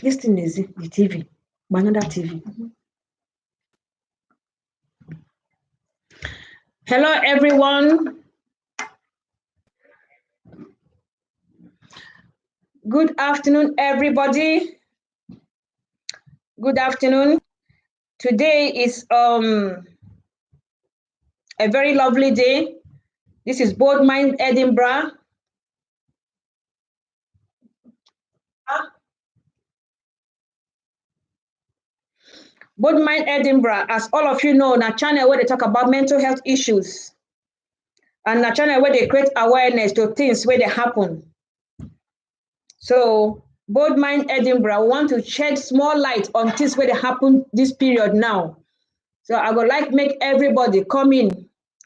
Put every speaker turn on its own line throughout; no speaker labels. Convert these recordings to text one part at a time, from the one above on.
This thing is the TV, another TV. Hello, everyone. Good afternoon, everybody. Good afternoon. Today is a very lovely day. This is Bold Mind Edinburgh. Bold Mind Edinburgh, as all of you know, na channel where they talk about mental health issues, and na channel where they create awareness to things where they happen. So Bold Mind Edinburgh want to shed small light on things where they happen this period now. So I would like make everybody come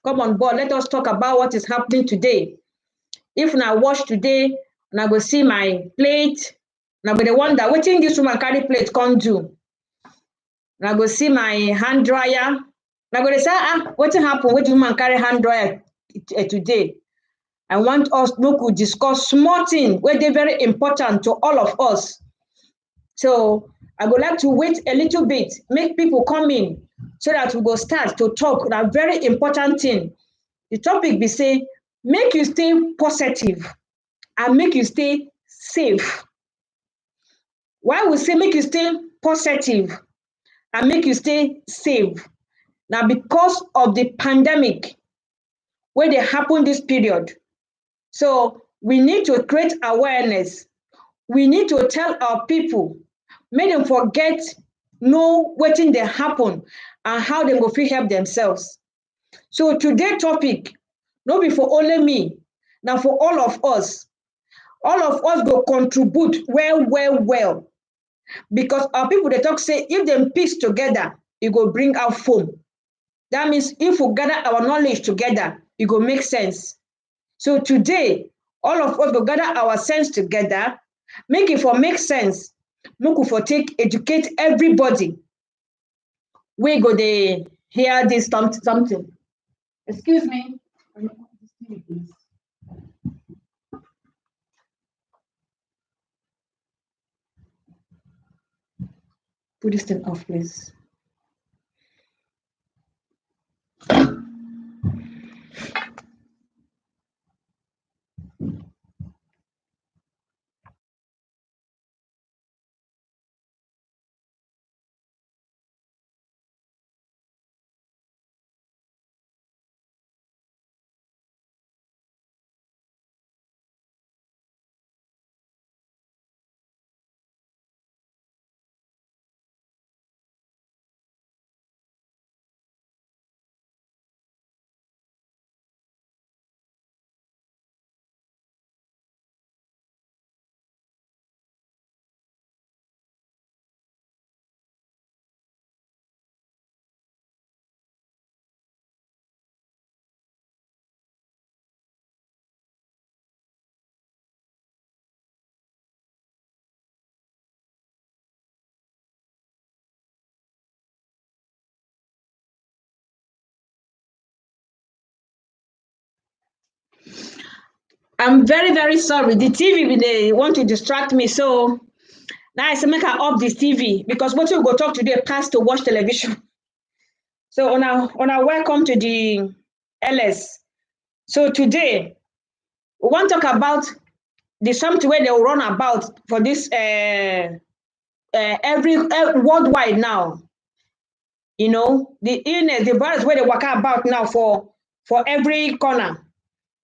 on board. Let us talk about what is happening today. If I watch today, and I go see my plate, and I go wonder what thing this woman carry plate can't do. And I go see my hand dryer. And I go say, what happened? What woman carry hand dryer today? I want us to discuss small things where they're very important to all of us. So I would like to wait a little bit, make people come in so that we go start to talk that very important thing. The topic be say, make you stay positive and make you stay safe. Why we say make you stay positive and make you stay safe? Now because of the pandemic where they happen this period. So we need to create awareness. We need to tell our people, make them forget, know what thing they happen and how they go fit help themselves. So today's topic, not be for only me, now for all of us. All of us go contribute well. Because our people, they talk say, if them piece together, it go bring out foam. That means if we gather our knowledge together, it go make sense. So today, all of us go gather our sense together, make it for make sense, make it for educate everybody. We go they hear this something. Excuse me. Put this thing off, please. I'm very sorry. The TV they want to distract me, so now I say make I off this TV because what we go talk today pass to watch television. So on our welcome to the LS. So today we want to talk about the something where they will run about for this every worldwide now. You know, the illness, the virus where they work about now for every corner.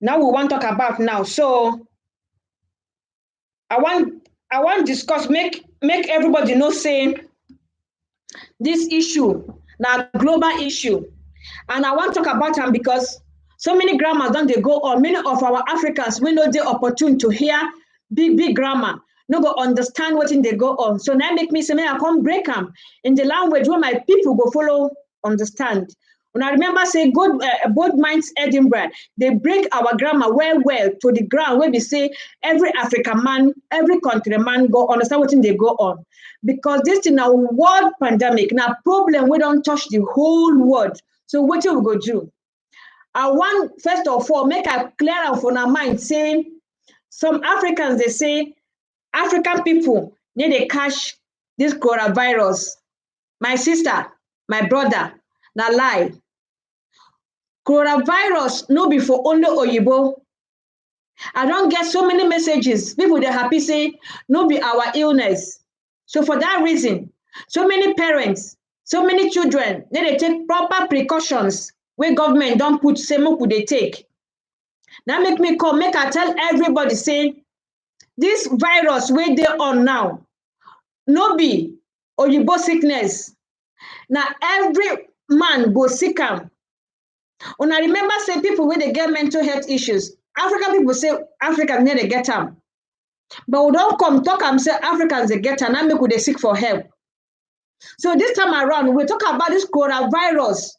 Now we want to talk about now. So I want discuss, make everybody know say this issue now global issue. And I want to talk about them because so many grammars don't they go on. Many of our Africans we know the opportunity to hear big grammar, no go understand what in they go on. So now make me say, I come break them in the language where my people go follow understand. When I remember say Bold Minds Edinburgh, they break our grammar well to the ground where we say every African man, every country man go understand what they go on. Because this is now world pandemic, now problem we don't touch the whole world. So what you go do? I want first of all make a clear out for our mind saying some Africans they say African people need they catch this coronavirus. My sister, my brother, na lie. Coronavirus no be for only Oyibo. I don't get so many messages. People they happy say no be our illness. So for that reason, so many parents, so many children, they take proper precautions where government don't put say make they take. Now make me come, make I tell everybody say this virus where they on now, no be Oyibo sickness. Now every man go sick am. When I remember say people when they get mental health issues, African people say Africans need to get them. But we don't come talk and say Africans they get them, and make they seek for help. So this time around, we talk about this coronavirus,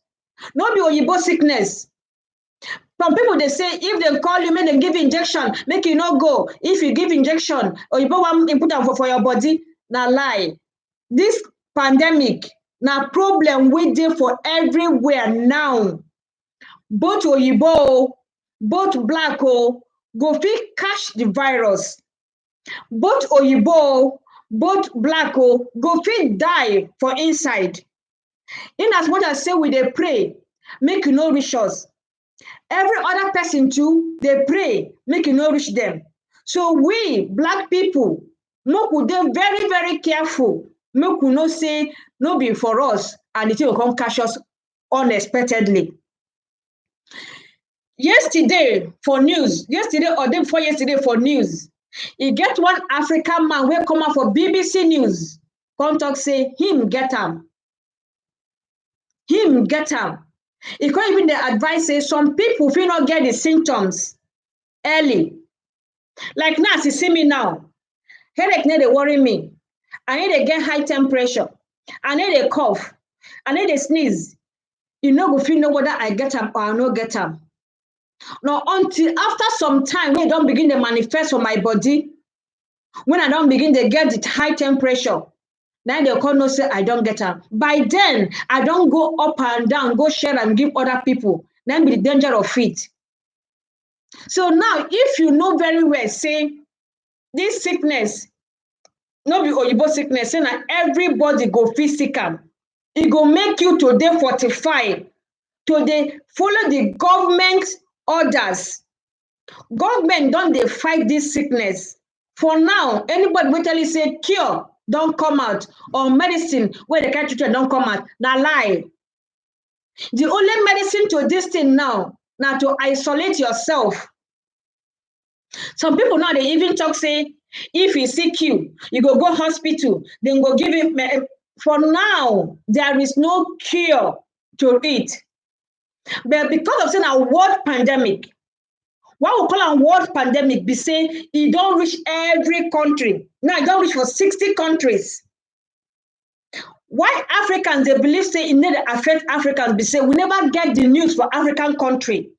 not be Oyibo sickness. Some people they say if they call you, make them give injection, make you not go. If you give injection, Oyibo want input for your body, na lie. This pandemic, na problem we there for everywhere now. Both Oyibo, both black go fit catch the virus. Both Oyibo, both black go fit die for inside. In as much as say we dey pray, make you no reach us. Every other person too, they pray, make you no reach them. So we black people, make we dey very, very careful. Make we no say no be for us and it will come catch us unexpectedly. Yesterday for news, yesterday or day before yesterday for news, e get one African man wey come out for BBC News, come talk say him get am. Him get am. E come even dey advise say some people fit not get the symptoms early. Like now, as you see me now, headache no dey worry me. I need to get high temperature. I need to cough. I need to sneeze. You no go fit know whether I get am or I no get am. Now, until after some time, when it don't begin to manifest for my body, when I don't begin to get the high temperature, then they call no say I don't get them. By then, I don't go up and down, go share and give other people. Then be the danger of it. So now, if you know very well, say this sickness, no be Oyibo sickness, say that everybody go physical. It go make you today 45, today follow the government orders. Government don't they fight this sickness. For now, anybody will tell you say cure don't come out or medicine where the can't treat don't come out. Now lie. The only medicine to this thing now to isolate yourself. Some people now they even talk say if you sick you go hospital, then go give it. For now, there is no cure to it. But because of saying a world pandemic, what we call a world pandemic, be say it don't reach every country. Now it don't reach for 60 countries. Why Africans they believe say it need to affect Africans? Be say we never get the news for African country.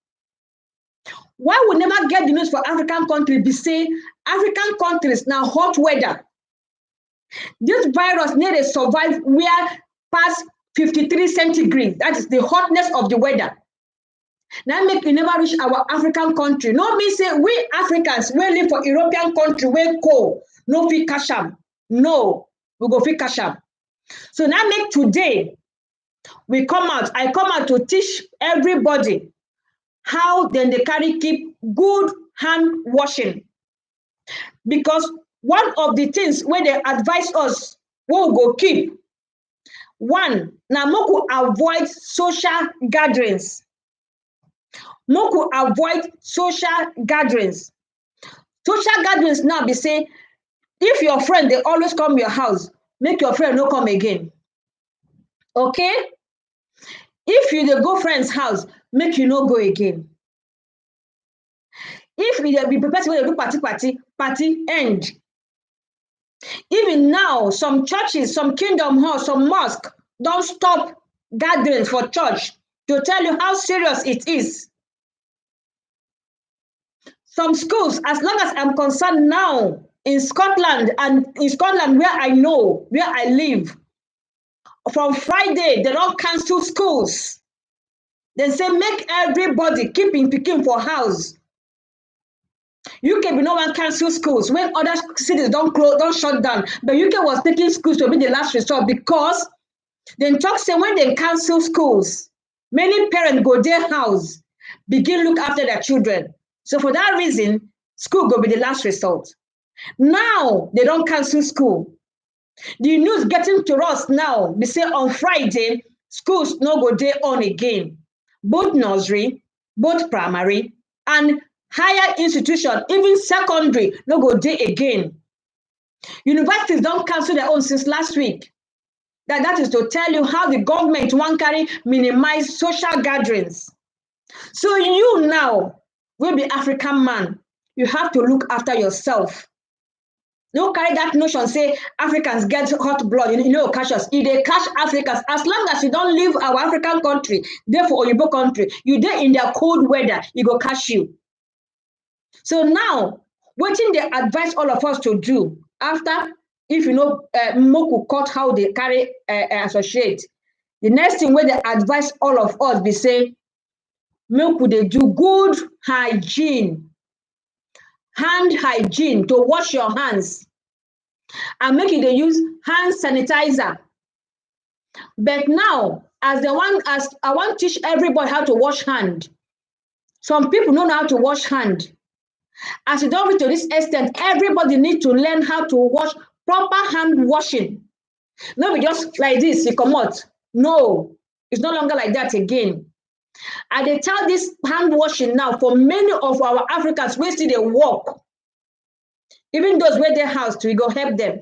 Why we never get the news for African country? Be say African countries now hot weather. This virus need to survive where past 53 centigrade. That is the hotness of the weather. Now make we never reach our African country. No me say we Africans we live for European country where cold. No fit catch am. No, we go fit catch am. So now make today we come out. I come out to teach everybody how then they carry keep good hand washing. Because one of the things where they advise us, we'll go keep. One, now moku avoid social gatherings. Moku avoid social gatherings. Social gatherings now be say, if your friend they always come your house, make your friend no come again. Okay? If you dey go friend's house, make you no go again. If you be prepared to do party end. Even now, some churches, some kingdom halls, some mosques don't stop gatherings for church to tell you how serious it is. Some schools, as long as I'm concerned now, in Scotland where I know, where I live, from Friday, they don't cancel schools. They say make everybody keep in picking for house. UK be no one cancel schools when other cities don't shut down. But UK was taking schools to be the last resort because then talk say when they cancel schools, many parents go their house, begin look after their children. So for that reason, school go be the last resort. Now they don't cancel school. The news getting to us now, they say on Friday, schools no go day on again. Both nursery, both primary, and higher institution, even secondary, no go day again. Universities don't cancel their own since last week. That is to tell you how the government want carry minimize social gatherings. So you now will be African man. You have to look after yourself. No carry that notion say Africans get hot blood, you know, catch us. If they catch Africans, as long as you don't leave our African country, therefore Oyibo country, you there in their cold weather, it go catch you. So now, what they advise all of us to do after, if you know, Moku caught how they carry associate, the next thing where they advise all of us be say, Moku they do good hygiene. Hand hygiene, to wash your hands and make it they use hand sanitizer. But now, as I want to teach everybody how to wash hand, some people don't know how to wash hand. As you don't reach to this extent, everybody need to learn how to wash, proper hand washing. Not just like this, you come out. No, it's no longer like that again. And they tell this hand washing now for many of our Africans, we see they work. Even those where their house, we go help them.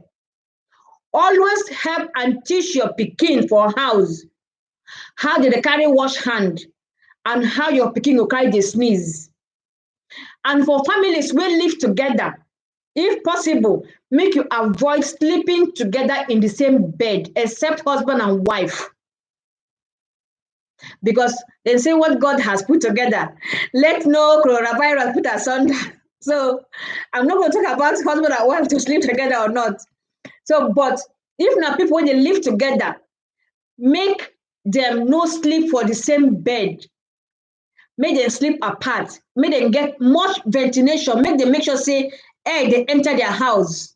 Always help and teach your pikin for house how they carry wash hand and how your pikin will carry the sneeze. And for families we live together, if possible, make you avoid sleeping together in the same bed, except husband and wife. Because they say what God has put together, let no coronavirus put asunder. So I'm not going to talk about husband and wife to sleep together or not. So, but if now people when they live together, make them no sleep for the same bed. Make them sleep apart. Make them get much ventilation. Make them make sure say air they enter their house.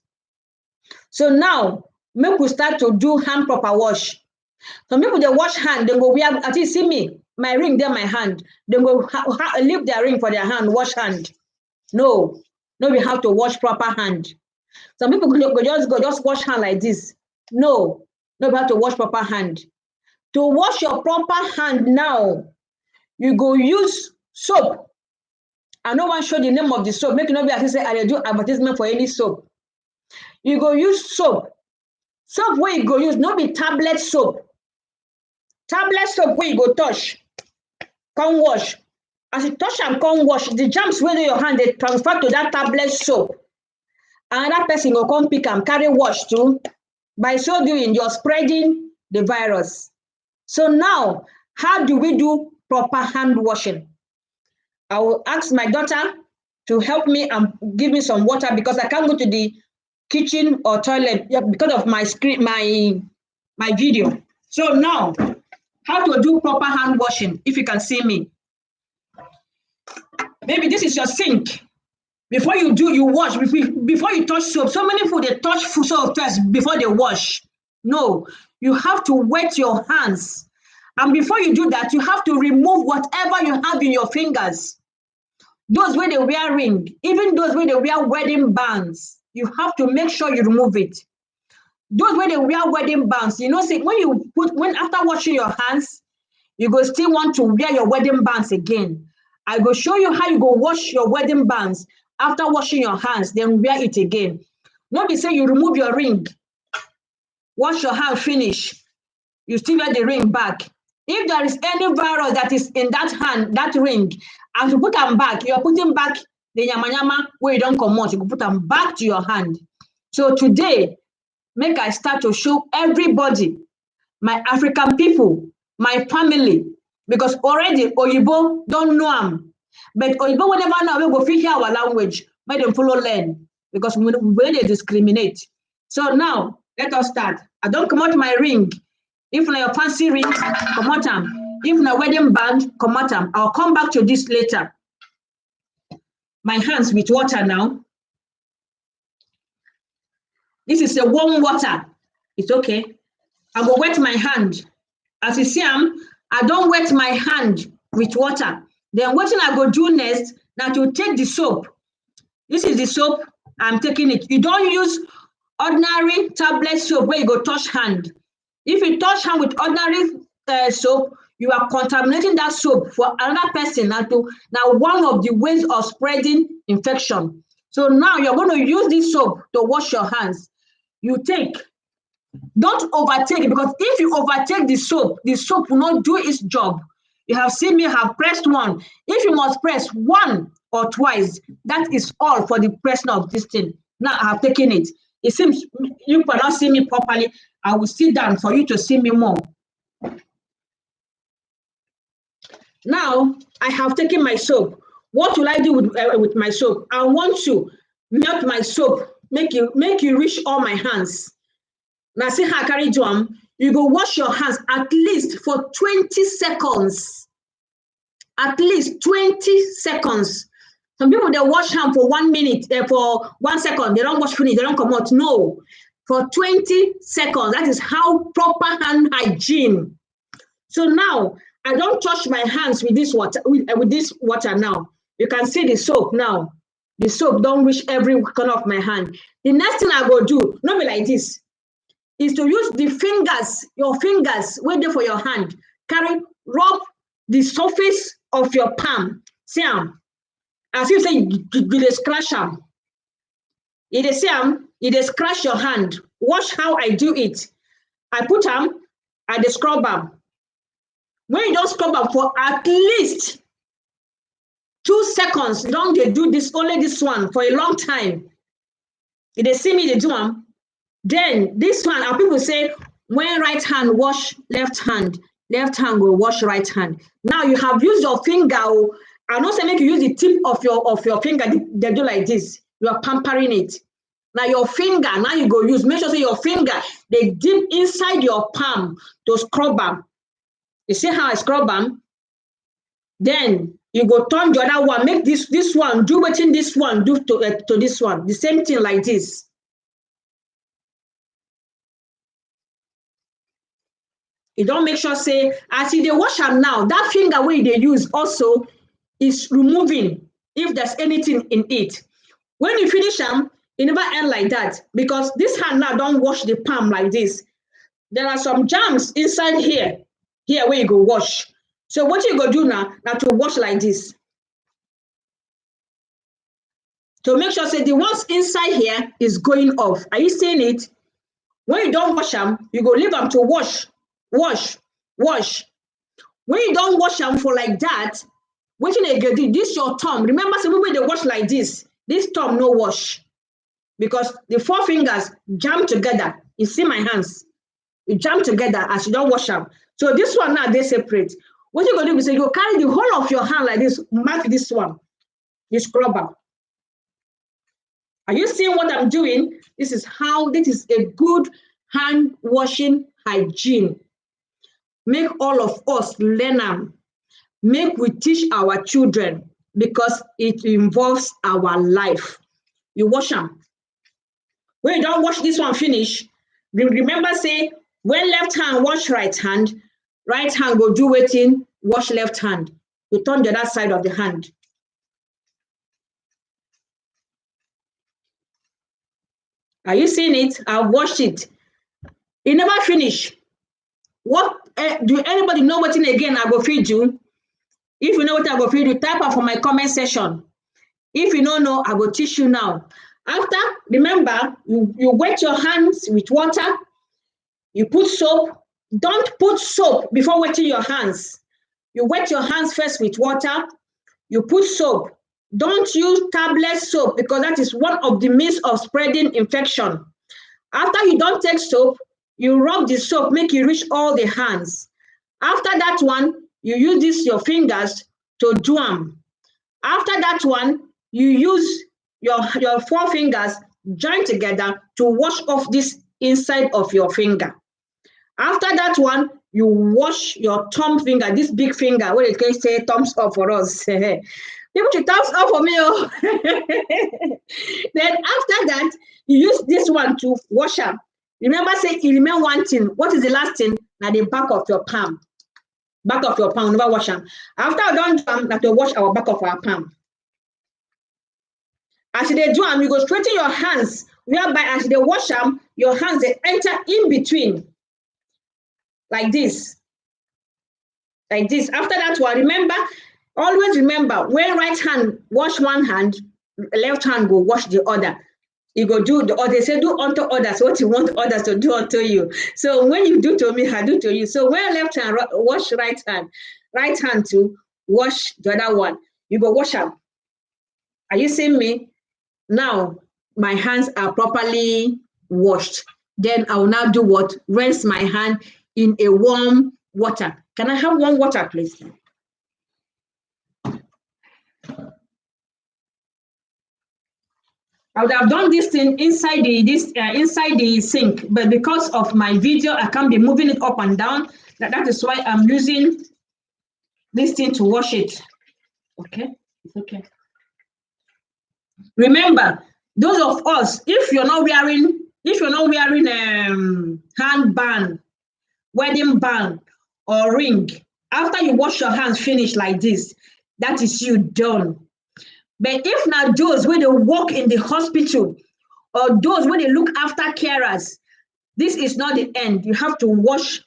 So now make we start to do hand proper wash. Some people they wash hand, they go, we have, at least see me, my ring there, my hand. They go leave their ring for their hand, wash hand. No, we have to wash proper hand. Some people go just wash hand like this. No, we have to wash proper hand. To wash your proper hand now, you go use soap. I no one show the name of the soap. Make you not be as say I do advertisement for any soap. You go use soap. Soap where you go use, not be tablet soap. Tablet soap where you go touch, come wash. As you touch and come wash, the germs where your hand they transfer to that tablet soap. Another person will come pick and carry wash too. By so doing, you're spreading the virus. So now, how do we do proper hand washing? I will ask my daughter to help me and give me some water because I can't go to the kitchen or toilet because of my screen, my video. So now, how to do proper hand washing, if you can see me. Maybe this is your sink. Before you do, you wash. Before you touch soap, so many people, they touch soap first before they wash. No, you have to wet your hands. And before you do that, you have to remove whatever you have in your fingers. Those where they wear ring, even those where they wear wedding bands, you have to make sure you remove it. Those where they wear wedding bands, you know, see, when after washing your hands, you go still want to wear your wedding bands again. I go show you how you go wash your wedding bands after washing your hands, then wear it again. Not be say you remove your ring, wash your hand, finish, you still wear the ring back. If there is any virus that is in that hand, that ring, as you put them back, you're putting back the yama where you don't come out, you can put them back to your hand. So today, make I start to show everybody, my African people, my family, because already Oyibo don't know them. But Oyibo will never know, we go fit hear our language, make them follow learn, because we they discriminate. So now, let us start. I don't come out my ring. If na your fancy ring, come out them. If na wedding band, come out them. I'll come back to this later. my hands with water now. This is a warm water. It's okay. I go wet my hand. As you see, I don't wet my hand with water. Then what I go do next, now to take the soap. This is the soap, I'm taking it. You don't use ordinary tablet soap where you go touch hand. If you touch hand with ordinary soap, you are contaminating that soap for another person. Now one of the ways of spreading infection. So now you're going to use this soap to wash your hands. You take, don't overtake it, because if you overtake the soap will not do its job. You have seen me have pressed one. If you must press one or twice, that is all for the pressing of this thing. Now I have taken it. It seems you cannot see me properly. I will sit down for you to see me more. Now I have taken my soap. What will I do with my soap? I want to melt my soap, make you reach all my hands. Now see how I carry drum. You go wash your hands at least for 20 seconds. At least 20 seconds. Some people, they wash hand for 1 minute, for 1 second. They don't wash finish, they don't come out. No, for 20 seconds. That is how proper hand hygiene. So now, I don't touch my hands with this water, with this water now. You can see the soap now. The soap don't reach every corner of my hand. The next thing I go do, not be like this, is to use the fingers, your fingers, wait there for your hand. Rub the surface of your palm. See as you say, you scratch them. It is scratch your hand. Watch how I do it. I put them, I scrub them. When you don't scrub them for at least 2 seconds, don't they do this, only this one for a long time. If they see me, they do them. Then this one, our people say, when right hand wash left hand will wash right hand. Now you have used your finger. I don't say make you use the tip of your finger. They do like this. You are pampering it. Now your finger, now you go use. Make sure say your finger, they dip inside your palm to scrub them. You see how I scrub them? Then you go turn the other one. Make this one do what in this one do to this one. The same thing like this. You don't make sure say as you they wash them now, that finger way they use also is removing if there's anything in it. When you finish them, you never end like that, because this hand now don't wash the palm like this. There are some germs inside here where you go wash. So what you go do now to wash like this. To make sure say the ones inside here is going off. Are you seeing it? When you don't wash them, you go leave them to wash. When you don't wash them for like that, what you go do, this your thumb. Remember, some people they wash like this. This thumb no wash, because the 4 fingers jam together. You see my hands, you jam together as you don't wash them. So this one now they separate. What you gonna do is you carry the whole of your hand like this, mark this one, this scrubber. Are you seeing what I'm doing? This is a good hand washing hygiene. Make all of us learn them. Make we teach our children, because it involves our life. You wash them. When you don't wash this one finish, remember say, when left hand wash right hand go do waiting, wash left hand. You turn the other side of the hand. Are you seeing it? I've washed it. It never finish. What do anybody know what in again I go feed you? If you know what I go feed you, type out for my comment section. If you don't know, I will teach you now. After, remember, you wet your hands with water. You put soap. Don't put soap before wetting your hands. You wet your hands first with water. You put soap. Don't use tablet soap, because that is one of the means of spreading infection. After you don't take soap, you rub the soap, make it reach all the hands. After that one, you use your fingers to do them. After that one, you use your 4 fingers joined together to wash off this inside of your finger. After that one, you wash your thumb finger, this big finger, what it can say thumbs up for us. People should thumbs up for me. Oh. Then after that, you use this one to wash up. Remember, say you remain one thing. What is the last thing? Now the back of your palm. Back of your palm, never wash them. After I done them, that to wash our back of our palm. As they do them, you go straighten your hands, whereby as they wash them, your hands they enter in between. Like this. Like this. After that one, remember, always remember, when right hand wash one hand, left hand go wash the other. You go do the other. They say do unto others what you want others to do unto you. So when you do to me, I do to you. So when left hand wash right hand to wash the other one. You go wash them. Are you seeing me? Now my hands are properly washed. Then I will now do what? Rinse my hand in a warm water. Can I have warm water, please? I would have done this thing inside the sink, but because of my video, I can't be moving it up and down. That is why I'm using this thing to wash it. Okay, it's okay. Remember, those of us, if you're not wearing hand band, wedding band, or ring, after you wash your hands finish like this, that is you done. But if not those where they work in the hospital or those where they look after carers, this is not the end. You have to wash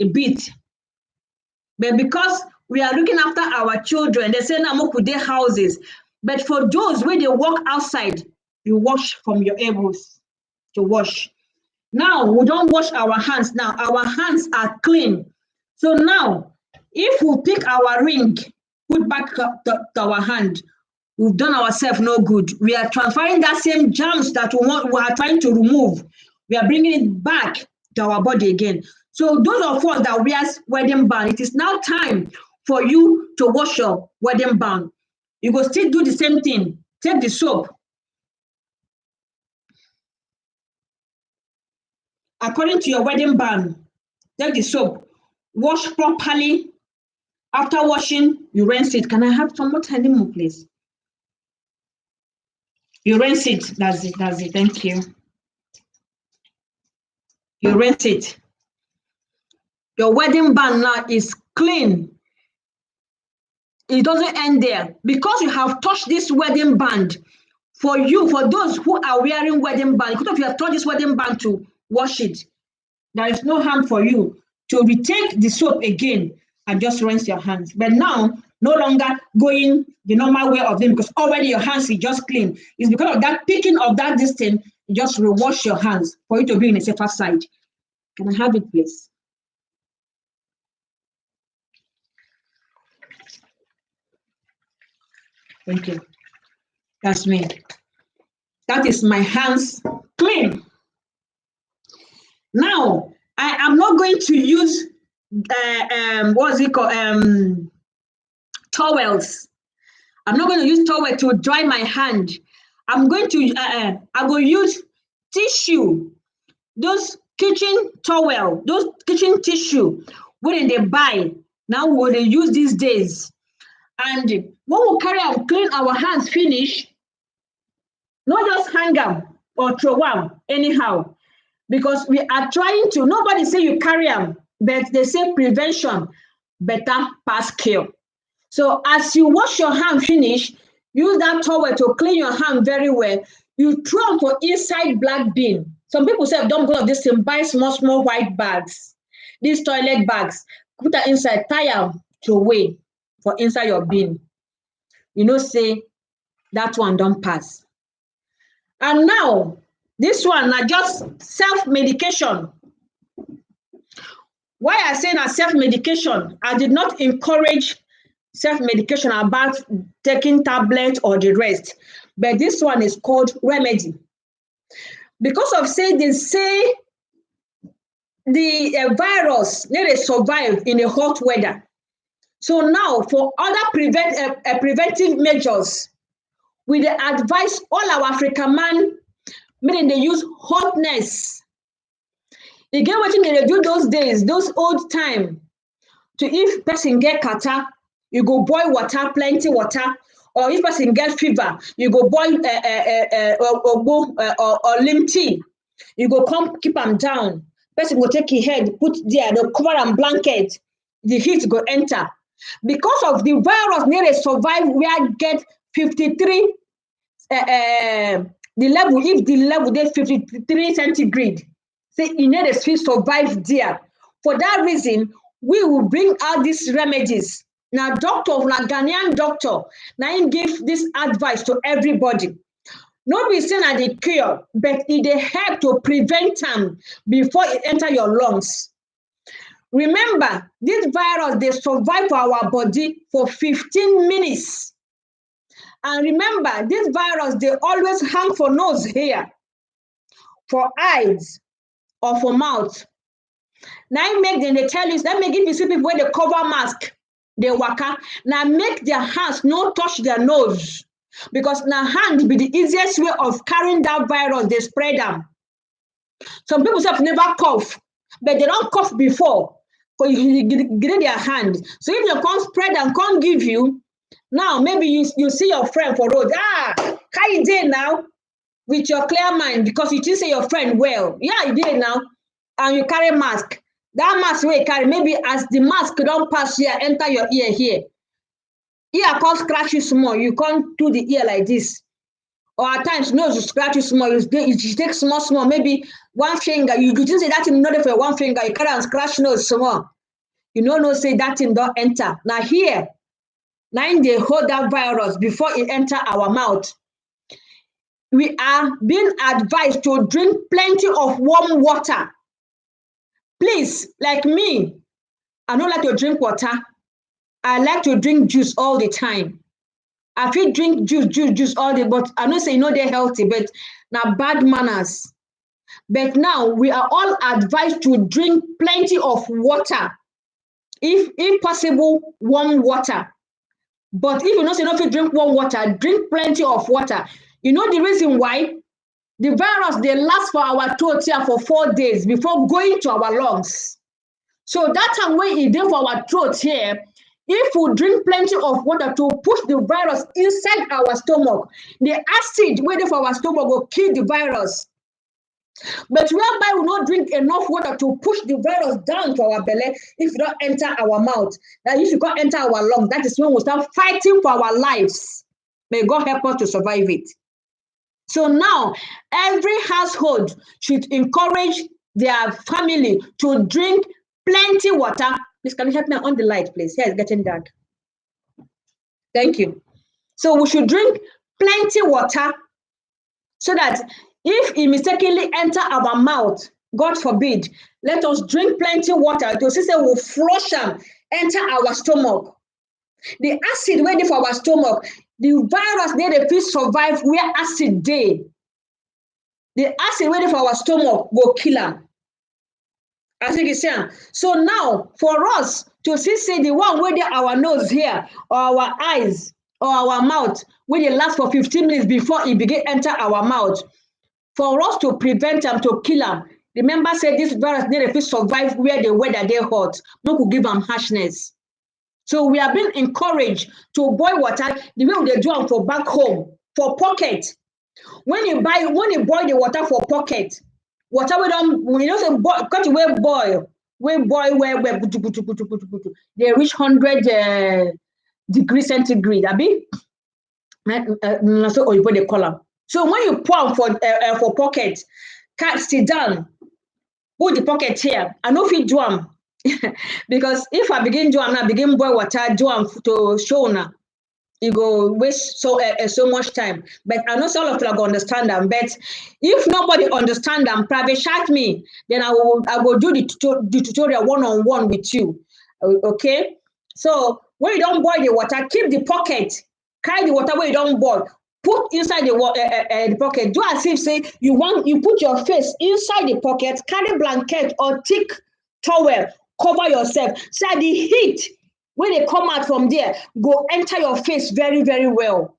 a bit. But because we are looking after our children, they say now could their houses. But for those where they work outside, you wash from your elbows to wash. Now we don't wash our hands. Now our hands are clean. So now, if we pick our ring, put back to our hand, we've done ourselves no good. We are transferring that same germs that we are trying to remove. We are bringing it back to our body again. So those of us that wear wedding band, it is now time for you to wash your wedding band. You go still do the same thing. Take the soap. According to your wedding band, take the soap. Wash properly. After washing, you rinse it. Can I have some more tiny more, please? You rinse it. That's it. That's it. Thank you. You rinse it. Your wedding band now is clean. It doesn't end there. Because you have touched this wedding band, for those who are wearing wedding band, because if you have touched this wedding band to wash it, there is no harm for you to retake the soap again and just rinse your hands. But now, no longer going the normal way of them because already your hands is just clean. It's because of that picking of that distance, you just rewash your hands for you to be in a safer side. Can I have it, please? Thank you. That's me. That is my hands clean. Now, I am not going to use what's it called? Towels. I'm not going to use towel to dry my hand. I'm going to I will use tissue. Those kitchen towel, those kitchen tissue, when they buy now, what they use these days. And when we carry and clean our hands finish, not just hang them or throw them anyhow, because we are trying to, nobody say you carry them, but they say prevention better pass cure. So as you wash your hand finish, use that towel to clean your hand very well. You throw them for inside black bin. Some people say, don't go of this thing, buy small white bags, these toilet bags, put that inside, tie them to away for inside your bin. You know, say that one don't pass. And now, this one na just self-medication. Why I say na self-medication, I did not encourage self-medication about taking tablets or the rest, but this one is called remedy. Because of say they say the virus need to survive in a hot weather. So now for other preventive measures, we advise all our African man, meaning they use hotness. You get what they do those days, those old time. To if person get kata, you go boil water, plenty water, or if person get fever, you go boil or lim tea. You go come keep them down. Person go take your head, put there, the cover and blanket. The heat go enter. Because of the virus, nearly survive. We are get 53. The level, if the level is 53 centigrade, say you need a sweet survive there. For that reason, we will bring out these remedies. Now, Ghanaian doctor, now he give this advice to everybody. Not be saying that the cure, but it help to prevent them before it enter your lungs. Remember, this virus, they survive for our body for 15 minutes. And remember, this virus, they always hang for nose here, for eyes, or for mouth. Now make them, they tell you, let me give you see people where they cover mask, they waka. Now make their hands not touch their nose. Because now hand be the easiest way of carrying that virus, they spread them. Some people have never cough, but they don't cough before. Because you get their hand. So if they can't spread and can't give you, now maybe you see your friend for road. How you did now? With your clear mind, because you didn't say your friend well. Yeah, you did now. And you carry mask. That mask will carry, maybe as the mask don't pass here, enter your ear here. Ear can't scratch you small. You can't do the ear like this. Or at times, nose you scratch you small. You take small, maybe one finger. You didn't say that thing not for one finger. You carry and scratch nose small. You know, say that thing don't enter. Now here, now they hold that virus before it enter our mouth. We are being advised to drink plenty of warm water. Please, like me, I don't like to drink water. I like to drink juice all the time. I feel drink juice all the, but I don't say they're healthy, but now bad manners. But now we are all advised to drink plenty of water. If possible, warm water. But if you don't say if you drink warm water, drink plenty of water. You know the reason why? The virus, they last for our throat here for 4 days before going to our lungs. So that time when it is for our throat here, if we drink plenty of water to push the virus inside our stomach, the acid waiting for our stomach will kill the virus. But whereby we not drink enough water to push the virus down to our belly, if it don't enter our mouth, that if it can't enter our lungs, that is when we start fighting for our lives. May God help us to survive it. So now, every household should encourage their family to drink plenty water. Please, can you help me on the light, please? Here, it's getting dark. Thank you. So we should drink plenty water so that if it mistakenly enter our mouth, God forbid, let us drink plenty water to see will flush them, enter our stomach. The acid waiting for our stomach, the virus they fit survive where acid day. The acid waiting for our stomach will kill them. As you can see. So now for us to see the one where our nose here, or our eyes, or our mouth, where they last for 15 minutes before it begin enter our mouth. For us to prevent them, to kill them. Remember, say this virus need to survive where the weather they hot. No could give them harshness. So we are being encouraged to boil water the way they do them for back home, for pocket. When you boil the water for pocket, water we don't say cut away boil. Where they reach 100 degrees centigrade. Abi, so or you put the column. So when you pour for pocket, can't sit down, put the pocket here. I know if you do them. Because if I begin do I begin boil water, do to show now, you go waste so much time. But I know some of you are understand them. But if nobody understand them, private chat me, then I will do the tutorial one-on-one with you. Okay? So when you don't boil the water, keep the pocket, carry the water where you don't boil. Put inside the pocket. Do as if say you put your face inside the pocket, carry blanket or thick towel, cover yourself. So the heat, when they come out from there, go enter your face very, very well.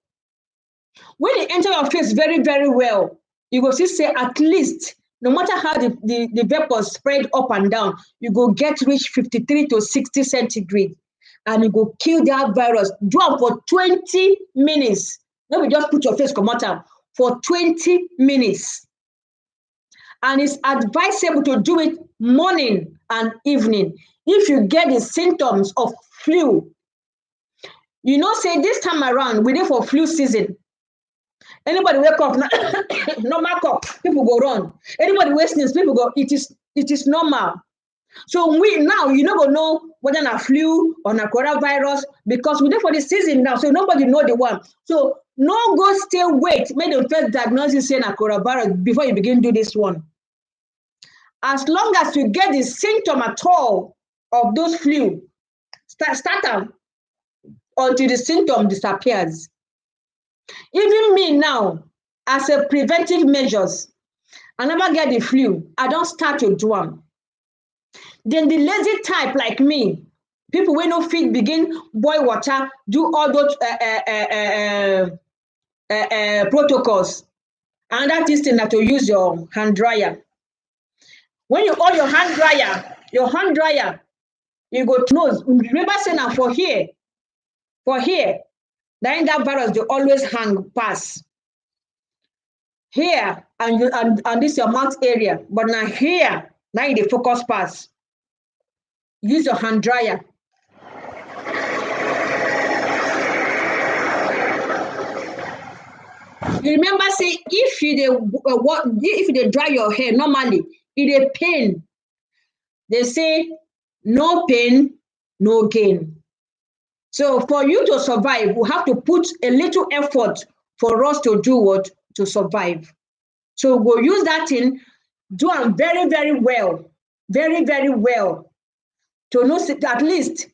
When they enter your face very, very well, you go see say at least, no matter how the vapors spread up and down, you go get reach 53 to 60 centigrade. and it go kill that virus. Do it for 20 minutes. Maybe just put your face come out for 20 minutes. And it's advisable to do it morning and evening. If you get the symptoms of flu, you know, say this time around, we're there for flu season. Anybody wake up, normal cough, people go run. Anybody wake sneeze, people go, it is normal. So we now, you never know whether na flu or na coronavirus, because we're there for the season now, so nobody know the one. So no go stay wait, make them first diagnose you say na coronavirus before you begin do this one. As long as you get the symptom at all of those flu, start them until the symptom disappears. Even me now, as a preventive measures, I never get the flu. I don't start to do them. Then the lazy type like me, people wey no fit begin boil water, do all those protocols. And that is thing that to use your hand dryer. When you hold your hand dryer, you go to nose. Remember saying now for here, then that virus they always hang pass. Here and this your mouth area, but now here, now you dey focus pass. Use your hand dryer. You remember say if you dey dry your hair normally, it dey pain. They say no pain, no gain. So for you to survive, we have to put a little effort for us to do what? To survive. So we'll use that thing, do them very, very well. Very, very well. To know at least,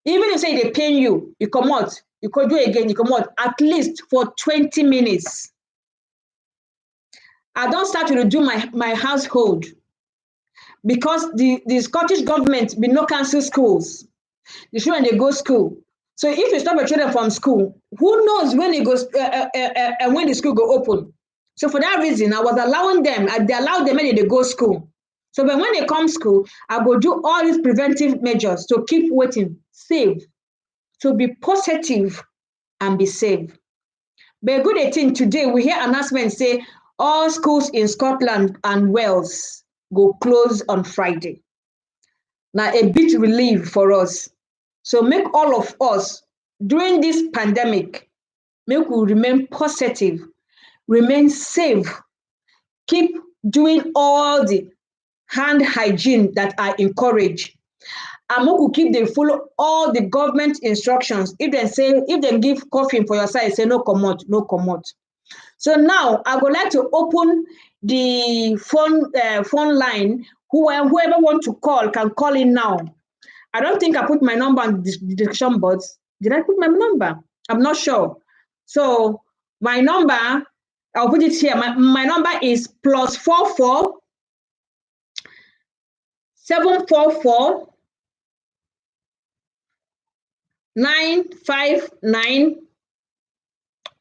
even if say they pain you, you come out, you could do it again, you come out at least for 20 minutes. I don't start to do my household because the Scottish government be no cancel schools. The children they go school. So if you stop your children from school, who knows when it goes and when the school go open? So for that reason, I was allowing them. They allowed them when they go school. So when they come school, I go do all these preventive measures to keep waiting, safe, to be positive and be safe. But good thing today, we hear announcement say all schools in Scotland and Wales go close on Friday. Now a bit relief for us. So make all of us during this pandemic, make we remain positive, remain safe, keep doing all the hand hygiene that I encourage. And make we keep dey follow all the government instructions. If they give coughing for your side, say no comot, no comot. So now I would like to open the phone line. Whoever want to call can call in now. I don't think I put my number on the description box. Did I put my number? I'm not sure. So my number, I'll put it here. My number is +44 744 959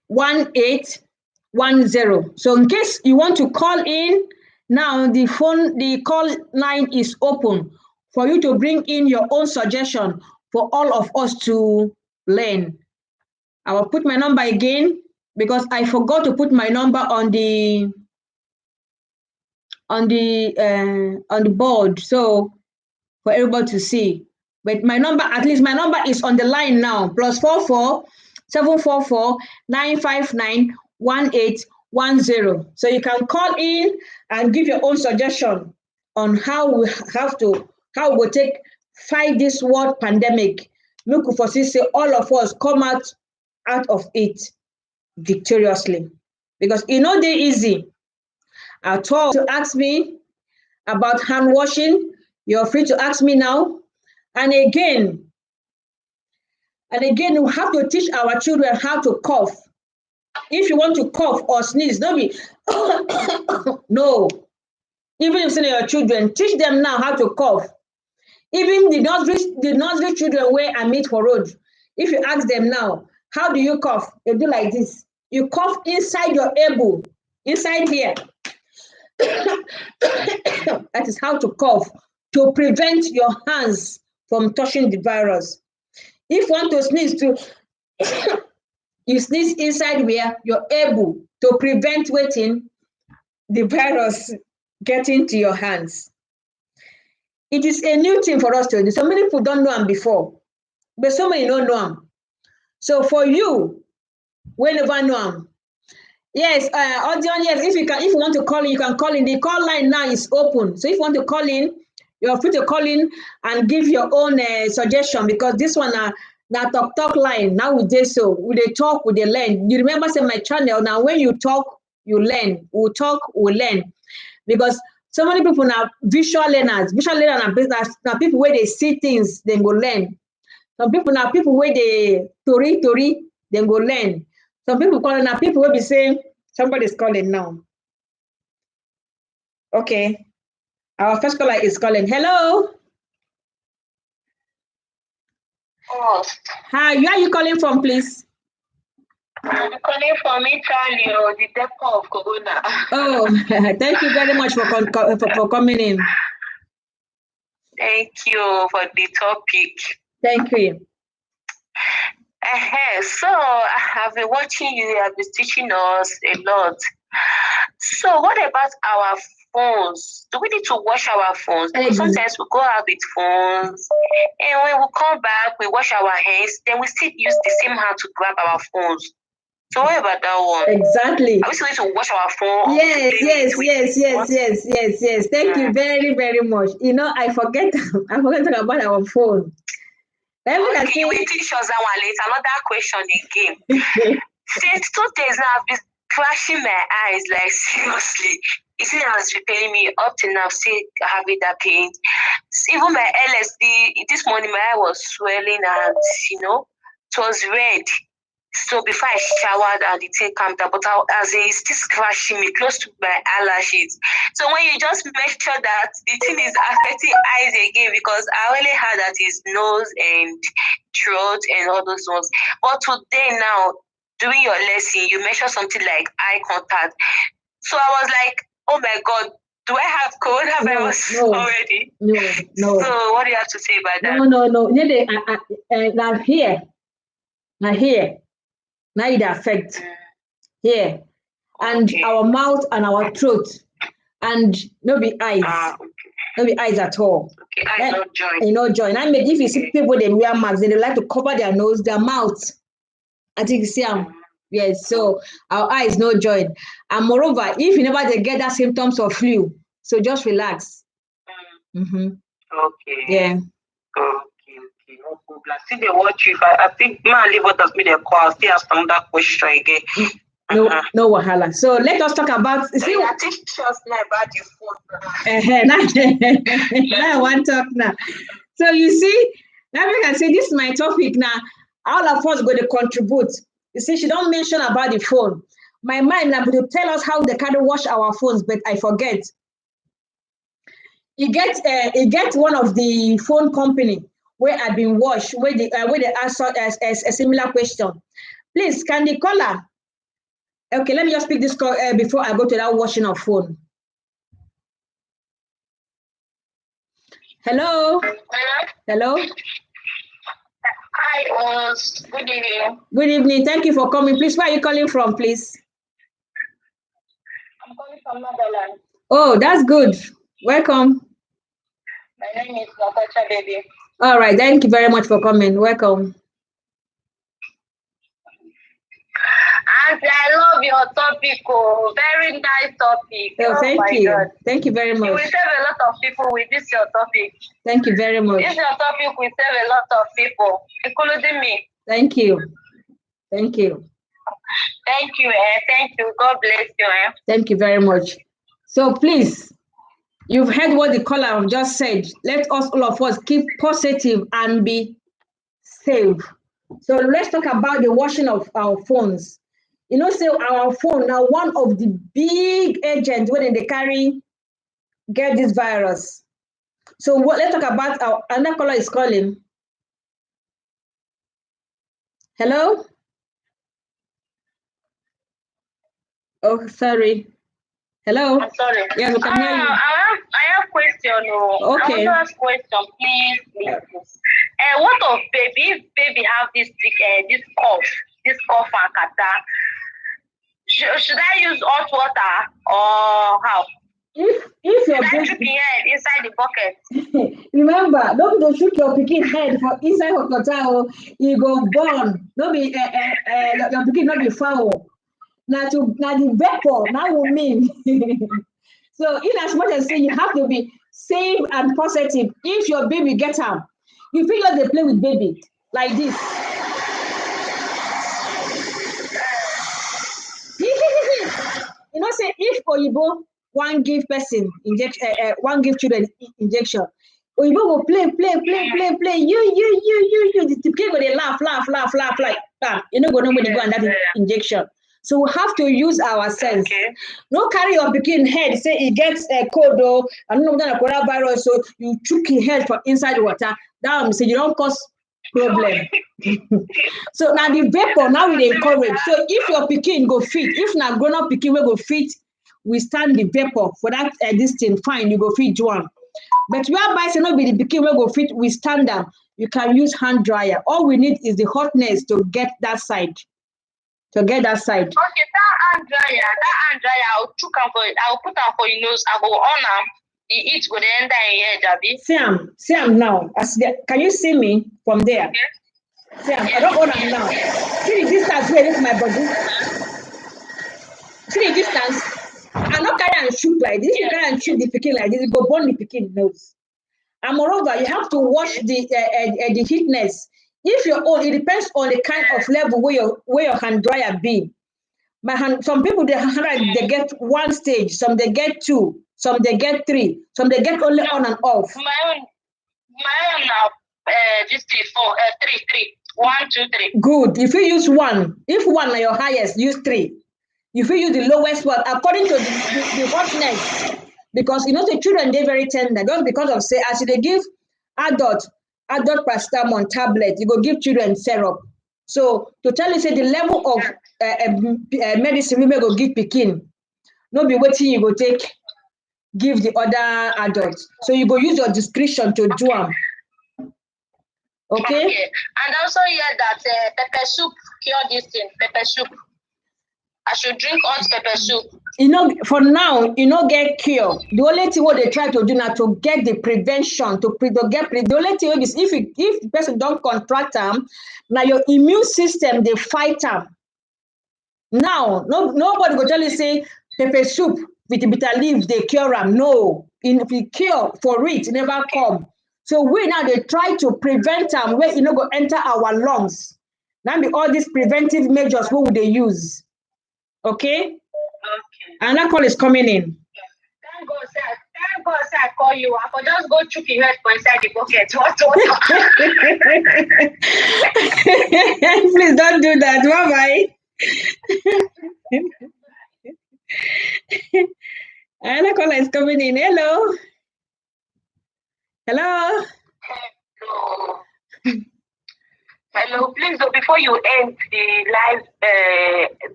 1810. So in case you want to call in, now the call line is open for you to bring in your own suggestion for all of us to learn. I will put my number again because I forgot to put my number on the board, so for everybody to see. But my number, at least my number is on the line now. +44 744 959 1810. So you can call in and give your own suggestion on how we will take fight this world pandemic. Make we foresee say all of us come out of it victoriously. Because it no dey easy at all. To ask me about hand washing, you're free to ask me now. And again, we have to teach our children how to cough. If you want to cough or sneeze, don't be no. Even if it's your children, teach them now how to cough. Even the nursery children where I meet for road, if you ask them now, how do you cough? They do like this. You cough inside your elbow, inside here. That is how to cough, to prevent your hands from touching the virus. If you want to sneeze to you sneeze inside where you're able to prevent waiting the virus getting to your hands. It is a new thing for us to do. So many people don't know them before, but so many don't know them. So for you, we never know them. Yes, audience, yes, if you want to call in, you can call in. The call line now is open. So if you want to call in, you're free to call in and give your own suggestion, because this one now talk line. Now we do so. We they talk, we they learn. You remember say my channel now, when you talk, you learn. We talk, we learn. Because so many people now visual learners. Visual learners are business now people where they see things, they go learn. Some people now people where they tori, they go learn. Some people calling now people will be saying somebody's calling now. Okay. Our first caller is calling. Hello.
Oh.
Hi, where are you calling from, please?
I'm calling from Italy, or the depot of Corona.
Oh, thank you very much for coming in.
Thank you for the topic.
Thank you.
So I have been watching you. You have been teaching us a lot. So what about our phones? Do we need to wash our phones? Sometimes we go out with phones, and when we come back, we wash our hands. Then we still use the same hand to grab our phones. So what about that one?
Exactly.
Are we still need to wash our phone?
Yes. Thank you very, very much. You know, I forget to talk about our phone.
Okay, you will teach us that one later. Another question again. Since 2 days now, I've been crashing my eyes, like seriously. It's has been paining me up to now, still having that pain. Even my LSD, this morning my eye was swelling and, it was red. So before I showered and the thing calmed down, but as it's still scratching me close to my eyelashes. So when you just make sure that the thing is affecting eyes again, because I only had that is nose and throat and all those ones. But today now, during your lesson, you mentioned something like eye contact. So I was like, oh my God, do I have coronavirus already?
No.
So what do you have to say about that?
No. Now here. Now it affects here, and our mouth and our throat, and no be eyes, no be eyes at all.
Okay, eyes not join.
You know, join. I mean, if you see people they wear masks, they like to cover their nose, their mouth. I think you see them. Yes, so our eyes no join, and moreover, if you never they get that symptoms of flu, so just relax.
Okay.
Yeah.
Okay, no problem. Still they watch you. I think man leave what does me the call. Still ask another question again.
No wahala. So let us talk about.
So you teach us now about the phone.
Now I want to talk now. So you see, now we can say this is my topic now. All of us going to contribute. You see, she don't mention about the phone. My mind now to tell us how they can wash our phones, but I forget. He get one of the phone company where I've been washed, where they ask a similar question. Please, can the caller? Okay, let me just pick this call before I go to that washing of phone. Hello. Hello.
Hi, good evening.
Good evening. Thank you for coming. Please, where are you calling from, please?
I'm calling from Netherlands.
Oh, that's good. Welcome.
My name is Natasha Baby.
All right. Thank you very much for coming. Welcome.
And I love your topic. Oh, very nice topic.
Oh, thank you.
God.
Thank you very much.
You will save a lot of people with this your topic.
Thank you very much.
This your topic will save a lot of people, including me.
Thank you. Thank you.
Thank you. Thank you. God bless you.
Thank you very much. So please, you've heard what the caller just said. Let us, all of us, keep positive and be safe. So let's talk about the washing of our phones. You know, say our phone now, one of the big agents when they carry get this virus. So let's talk about our another caller is calling. Hello? Oh, sorry. Hello?
I'm sorry.
Yes, we can hear you.
I have question.
Okay.
I want to ask question, please. What of baby? If baby have this cough and catarrh, should I use hot water or how?
If your
baby shook your head inside the bucket.
Remember, don't go shook your pikin head for inside hot water. You go burn. No be your pikin not be foul. Now the vapor now will mean. So in as much as say you have to be safe and positive. If your baby gets out, you feel like they play with baby like this. You know, say if Oyibo one give person injection, one give children injection, Oyibo go play. You. The kid go they laugh like that. You know, go nobody go on that injection. So we have to use our sense.
Okay.
No carry your pikin head, say he gets a cold or I don't know that coronavirus, so you chook his head from inside the water. That say you don't cause problem. So now the vapor now we encourage. So if your pikin go fit, if na grown up pikin will go fit, we stand the vapor for that this thing fine, you go fit do one. But whereby say not be the pikin will go fit, we stand them. You can use hand dryer. All we need is the hotness to get that side. To get that side.
Okay, that hand dryer, I'll put them for your nose, I go on them. The heat go the enter in here, Jabi.
See am now. Can you see me from there?
Okay.
See am. I don't on am now. See the distance where is my body. See the distance. I'm not carry and shoot like this. You carry and shoot the pikin like this. You go burn the pikin nose. And moreover, you have to watch the heatness. If you're old, it depends on the kind of level where your hand dryer be. My hand, some people they get one stage, some they get two, some they get three, some they get only on and off.
My own now this is for 3. 1, 2, 3.
Good. If you use one, if one are your highest, use 3. If you use the lowest one, according to the hotness, because you know the children they're very tender, just because of say as they give adult paracetamol tablet, you go give children syrup. So to tell you say the level of medicine we may go give pikin, no be waiting you go take give the other adults. So you go use your discretion to do them. Okay?
And also hear that pepper soup cure this thing. Pepper soup. I should drink hot pepper soup.
You know, for now, you know, get cure. The only thing what they try to do now to get the prevention, the only thing is if the person don't contract them, now your immune system they fight them. Now, nobody will tell you say pepper soup with the bitter leaf they cure them. No, if you cure for it never come. So we now they try to prevent them where you know go enter our lungs. Now be all these preventive measures what would they use? Okay. And that call is coming in.
Thank God, sir, I call you. I could just go chook your head for inside the bucket. What?
Please don't do that. Bye-bye. Another caller is coming in. Hello.
Hello, please, before you end the live,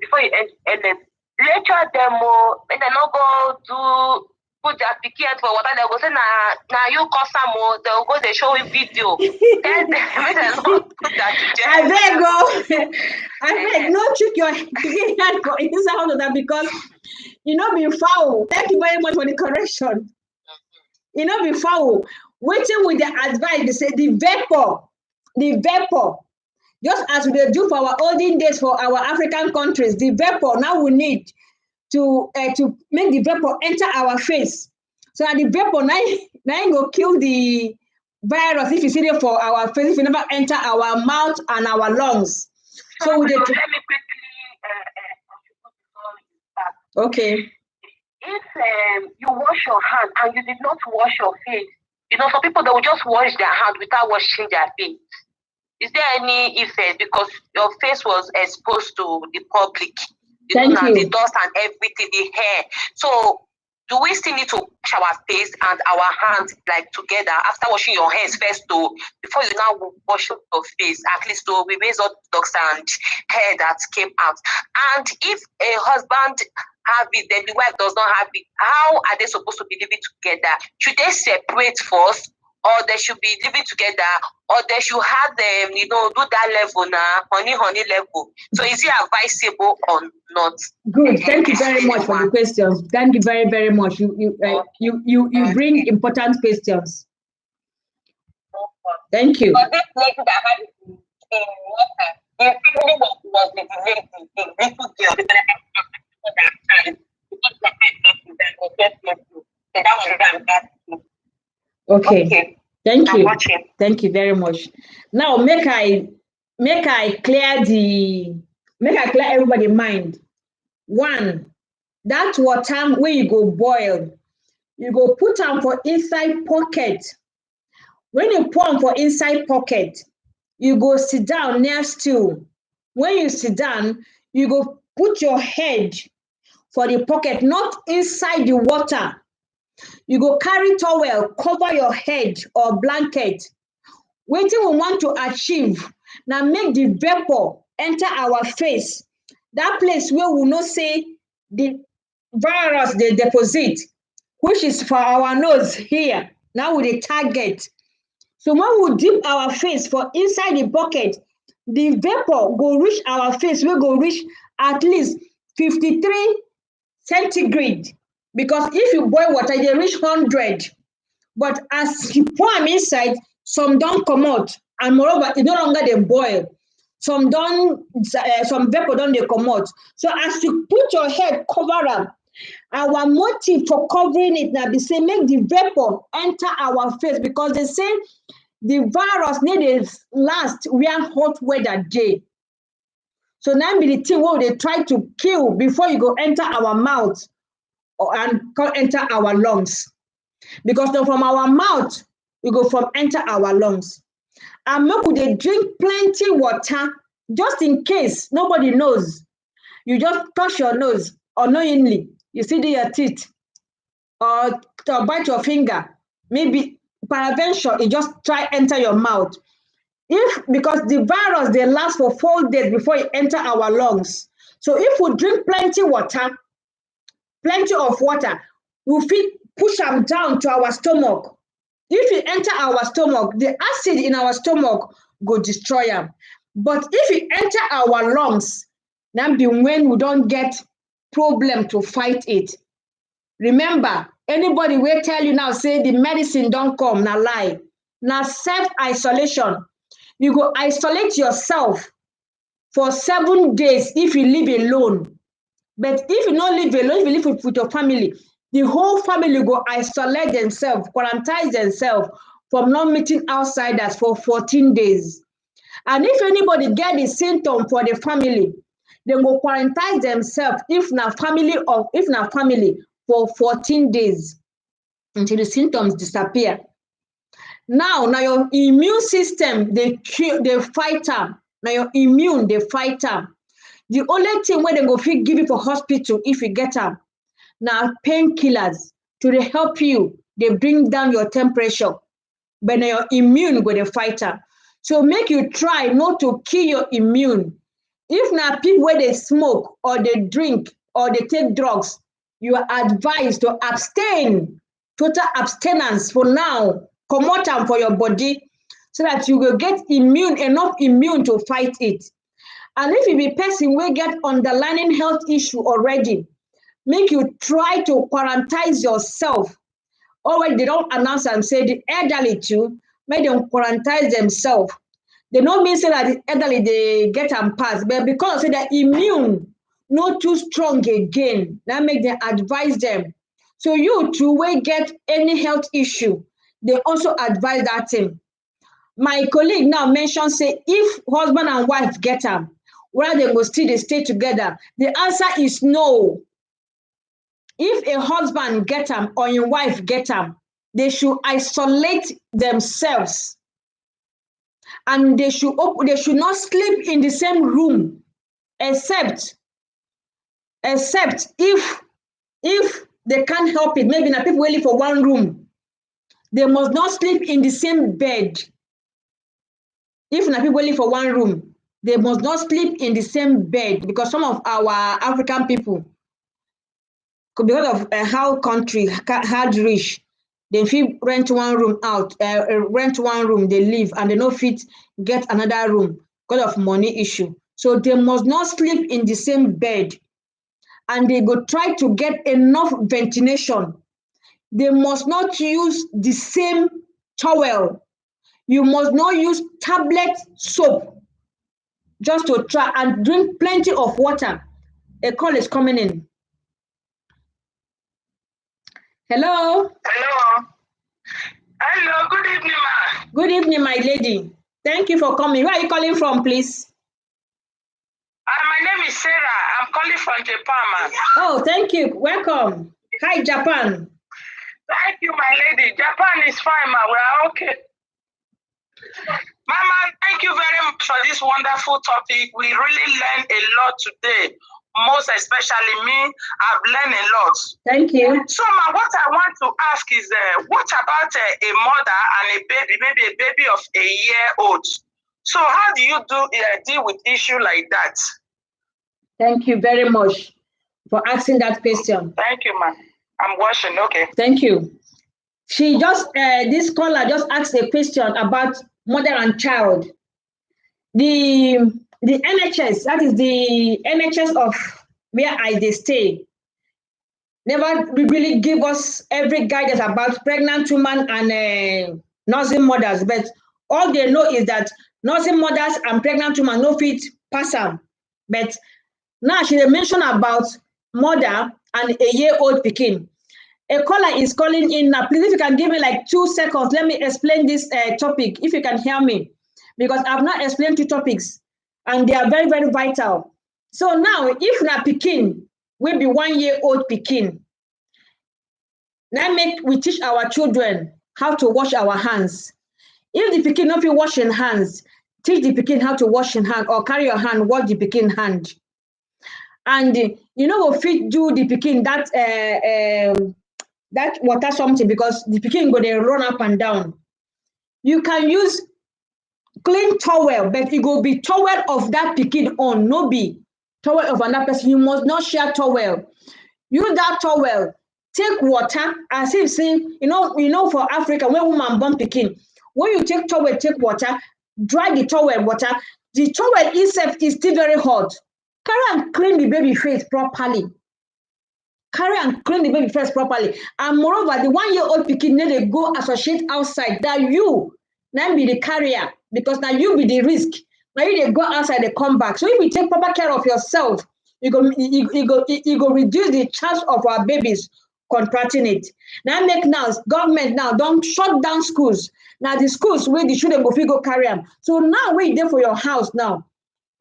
before you end the lecture demo, and then not go to put their picket for water, they'll go say, now you call some more, they'll go, they show you video. Then they not put that
I beg, no trick your picket for inside of that because you know be foul. Thank you very much for the correction. You know be foul. Waiting with the advice, they say the vapor. Just as we do for our olden days for our African countries, the vapor now we need to make the vapor enter our face. So the vapor now go kill the virus if you see it for our face, if you never enter our mouth and our lungs. So let me quickly okay.
If you wash your hand and you did not wash your face, you know, some people they will just wash their hand without washing their face. Is there any effect because your face was exposed to the public?
Thank you.
The dust and everything, the hair. So do we still need to wash our face and our hands like together after washing your hands first before you now wash your face, at least to erase all the dust and hair that came out? And if a husband have it, then the wife does not have it, how are they supposed to be living together? Should they separate first, or they should be living together, or they should have them, do that level now, honey level? So is it advisable or not?
Good. Thank you very much for the questions. Thank you very, very much. You bring important questions. Thank you. Okay. Thank you. Thank you very much. Now make I clear everybody's mind. One, that water where you go boil, you go put them for inside pocket. When you pour them for inside pocket, you go sit down near stool. When you sit down, you go put your head for the pocket, not inside the water. You go carry towel, cover your head or blanket. Wetin we want to achieve now, make the vapor enter our face. That place where we know say the virus they deposit, which is for our nose here. Now we the target. So when we dip our face for inside the bucket, the vapor go reach our face. We go reach at least 53 centigrade. Because if you boil water, they reach 100. But as you pour them inside, some don't come out, and moreover, it no longer they boil. Some vapor don't they come out. So as you put your head cover up, our motive for covering it now, they say make the vapor enter our face, because they say the virus need to last where hot weather day. So now be the thing what they try to kill before you go enter our mouth and enter our lungs. Because now from our mouth, we go from enter our lungs. And make they drink plenty water, just in case nobody knows. You just touch your nose unknowingly, you see your teeth, or bite your finger. Maybe peradventure, it just try enter your mouth. Because the virus they last for 4 days before it enter our lungs. So if we drink plenty of water, we fit push them down to our stomach. If it enter our stomach, the acid in our stomach go destroy them. But if it enter our lungs, that be when we don't get problem to fight it. Remember, anybody will tell you now, say the medicine don't come, now lie. Now self-isolation. You go isolate yourself for 7 days if you live alone. But if you don't live alone, if you live with your family, the whole family go isolate themselves, quarantine themselves from not meeting outsiders for 14 days. And if anybody get the symptom for the family, they go quarantine themselves if not family for 14 days until the symptoms disappear. Now your immune system, they fight them. Now your immune, they fight them. The only thing where they go fit give you for hospital if you get them, now painkillers to help you, they bring down your temperature. But now your immune go the fighter. So make you try not to kill your immune. If now people where they smoke or they drink or they take drugs, you are advised to abstain, total abstinence for now. Come out for your body so that you will get enough immune to fight it. And if you be person will get underlying health issue already, make you try to quarantine yourself. Or when they don't announce and say the elderly too, make them quarantine themselves. They don't mean say that the elderly they get and pass, but because say the immune not too strong again, that make them advise them. So you too will get any health issue, they also advise that thing. My colleague now mentioned say if husband and wife get them, whether they go still they stay together. The answer is no. If a husband get them or your wife get them, they should isolate themselves, and they should not sleep in the same room, except if they can't help it. Maybe now people will live for one room, they must not sleep in the same bed. If now people live for one room, they must not sleep in the same bed, because some of our African people, because of how country hard rich, they fit rent one room out, rent one room, they live, and they no fit get another room because of money issue. So they must not sleep in the same bed, and they go try to get enough ventilation. They must not use the same towel. You must not use tablet soap, just to try, and drink plenty of water. A call is coming in. Hello.
Hello. Hello, good evening, ma.
Good evening, my lady. Thank you for coming. Where are you calling from, please?
My name is Sarah. I'm calling from Japan, ma.
Oh, thank you. Welcome. Hi, Japan.
Thank you, my lady. Japan is fine, ma. We are okay. Mama, thank you very much for this wonderful topic. We really learned a lot today. Most especially me, I've learned a lot.
Thank you.
So, ma, what I want to ask is, what about a mother and a baby, maybe a baby of a year old? So, how do you deal with issue like that?
Thank you very much for asking that question.
Thank you, ma. I'm watching. Okay.
Thank you. She just, this caller just asked a question about mother and child. The NHS, that is the NHS of where I stay, never really give us every guidance about pregnant women and nursing mothers. But all they know is that nursing mothers and pregnant women no fit pass them. But now she mentioned about mother and a year-old pikin. A caller is calling in now. Please, if you can give me like 2 seconds, let me explain this topic, if you can hear me, because I've not explained 2 topics, and they are very, very vital. So now, if na pikin, will be 1-year-old pikin, now we teach our children how to wash our hands. If the pikin no fit wash in hands, teach the pikin how to wash in hand, or carry your hand, wash the pikin hand. And you know, we fit do the pikin that water something, because the pikin go dey run up and down. You can use clean towel, but it go be towel of that pikin on, no be towel of another person. You must not share towel. Use that towel, take water, as if say, you know for Africa, when woman born pikin, when you take towel, take water, dry the towel water, the towel itself is still very hot. Carry and clean the baby face properly. Carry and clean the baby face properly. And moreover, the 1-year-old pikin need to go associate outside, that you now be the carrier, because now you be the risk. Now you they go outside, they come back. So if you take proper care of yourself, you go reduce the chance of our babies contracting it. Now government now don't shut down schools. Now the schools where the children go carry them. So now we there for your house now.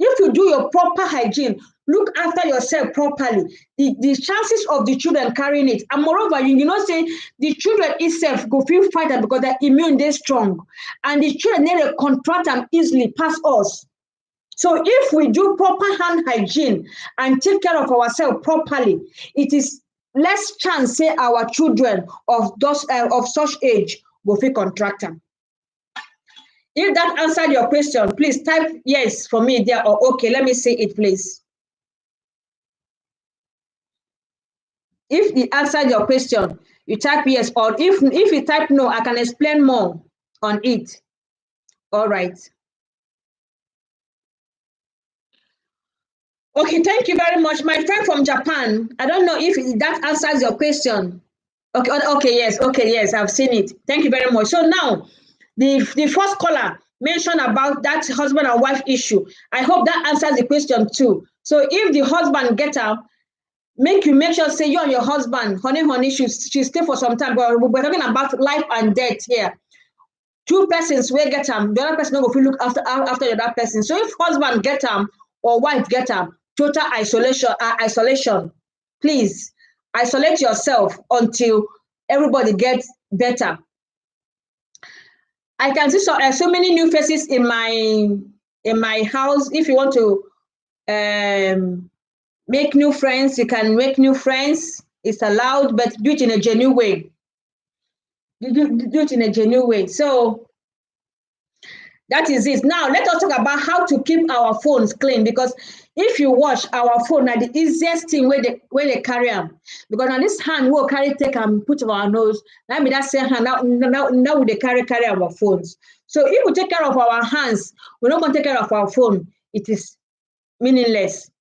If you do your proper hygiene, look after yourself properly, the chances of the children carrying it, and moreover, you know, say the children itself go feel fight them because their immune they strong, and the children need to contract them easily past us. So if we do proper hand hygiene and take care of ourselves properly, it is less chance say our children of such age will feel contract them. If that answered your question, please type yes for me there, or okay, let me see it, please. If it answered your question, you type yes, or if you type no, I can explain more on it. All right. Okay, thank you very much, my friend from Japan. I don't know if that answers your question. Okay, yes, I've seen it. Thank you very much. So now, the first caller mentioned about that husband and wife issue. I hope that answers the question too. So if the husband get out, make sure say you and your husband, honey, she stay for some time. But we're talking about life and death here. 2 persons will get them, the other person will look after the other person. So if husband get them or wife get them, total isolation. Please isolate yourself until everybody gets better. I can see so many new faces in my house. If you want to make new friends, you can make new friends. It's allowed, but do it in a genuine way. Do it in a genuine way. So That is it. Now let us talk about how to keep our phones clean, because if you wash our phone, na the easiest thing where they carry them. Because now this hand will carry take and put our nose. That mean that same hand now they carry our phones. So if we take care of our hands, we're not going to take care of our phone. It is meaningless.